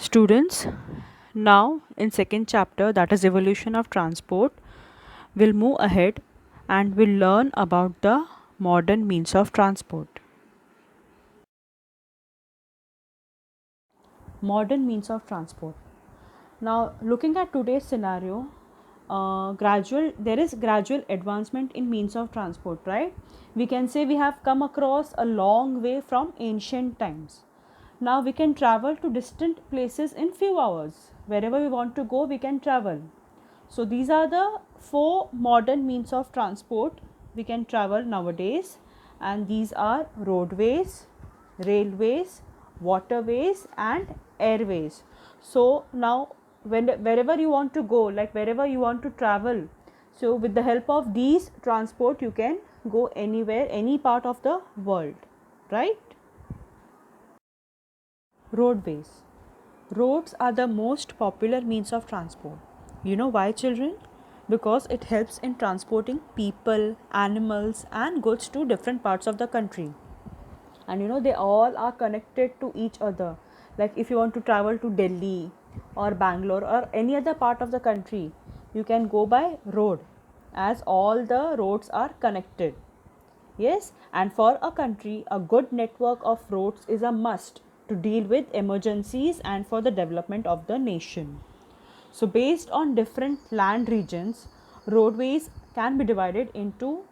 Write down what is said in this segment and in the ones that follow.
Students, now in second chapter, that is evolution of transport, we'll move ahead and we'll learn about the modern means of transport. Modern means of transport. Now, looking at today's scenario, there is gradual advancement in means of transport, right? We can say we have come across a long way from ancient times. Now we can travel to distant places in few hours. Wherever we want to go, we can travel. So these are the four modern means of transport we can travel nowadays, and these are roadways, railways, waterways and airways. So now wherever you want to go, like wherever you want to travel, so with the help of these transport you can go anywhere, any part of the world, right? Roadways. Roads are the most popular means of transport. You know why, children? Because it helps in transporting people, animals, and goods to different parts of the country. And they all are connected to each other. Like if you want to travel to Delhi or Bangalore or any other part of the country, you can go by road, as all the roads are connected. Yes, and for a country, a good network of roads is a must to deal with emergencies and for the development of the nation. So, based on different land regions, roadways can be divided into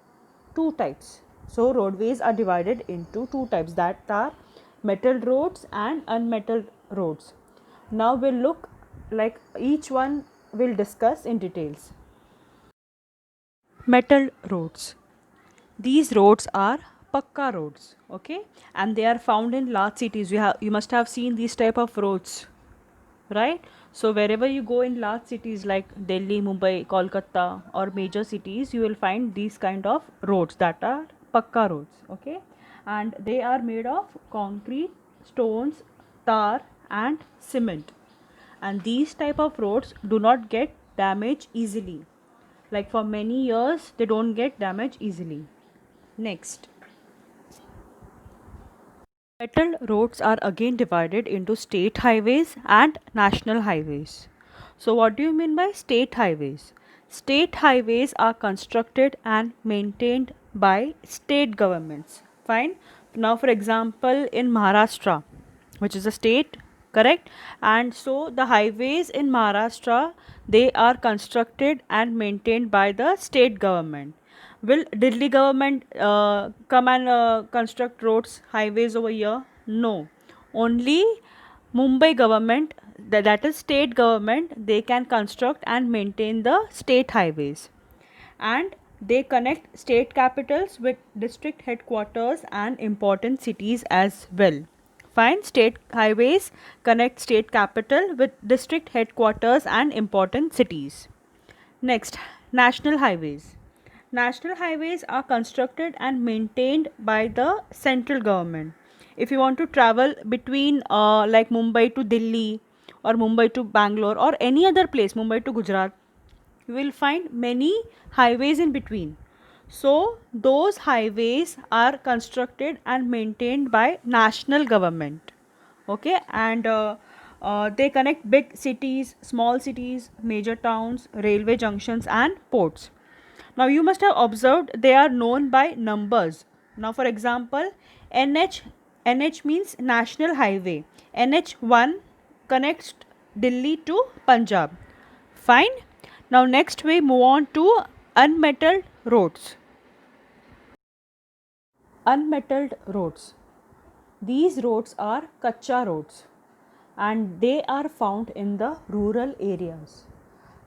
two types. So, roadways are divided into two types, that are metalled roads and unmetalled roads. Now, we'll look like each one will discuss in details. Metalled roads. These roads are Pakka roads, okay, and they are found in large cities. You must have seen these type of roads, right? So wherever you go in large cities like Delhi, Mumbai, Kolkata, or major cities, you will find these kind of roads that are Pakka roads, okay, and they are made of concrete, stones, tar, and cement. And these type of roads do not get damaged easily. Like for many years, they don't get damaged easily. Next, metal roads are again divided into state highways and national highways. So, what do you mean by state highways? State highways are constructed and maintained by state governments. Fine. Now, for example, in Maharashtra, which is a state, correct? And so, the highways in Maharashtra, they are constructed and maintained by the state government. Will Delhi government come and construct roads, highways over here? No. Only Mumbai government, that is state government, they can construct and maintain the state highways. And they connect state capitals with district headquarters and important cities as well. Fine, state highways connect state capital with district headquarters and important cities. Next, national highways. National highways are constructed and maintained by the central government. If you want to travel between like Mumbai to Delhi or Mumbai to Bangalore or any other place, Mumbai to Gujarat, you will find many highways in between. So, those highways are constructed and maintained by national government, okay, and they connect big cities, small cities, major towns, railway junctions and ports. Now you must have observed they are known by numbers. Now for example, nh means national highway. NH1 connects Delhi to Punjab. Fine. Now next we move on to unmetalled roads. Unmetalled roads. These roads are kacha roads and they are found in the rural areas.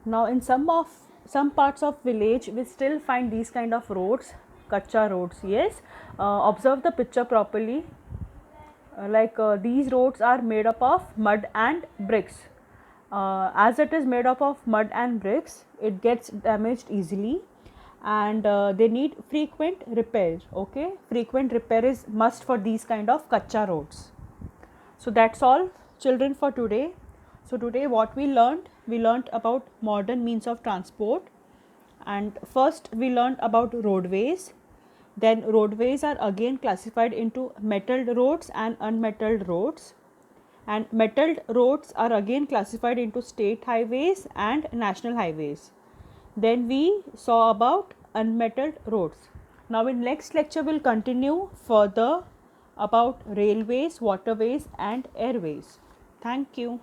Now in some parts of village we still find these kind of roads, kacha roads. Yes, observe the picture properly. These roads are made up of mud and bricks. As it is made up of mud and bricks, it gets damaged easily, and they need frequent repair. Okay, frequent repair is must for these kind of kacha roads. So that's all, children, for today. So today what we learned about modern means of transport, and first we learned about roadways. Then roadways are again classified into metalled roads and unmetalled roads. And metalled roads are again classified into state highways and national highways. Then we saw about unmetalled roads. Now in next lecture we'll continue further about railways, waterways and airways. Thank you.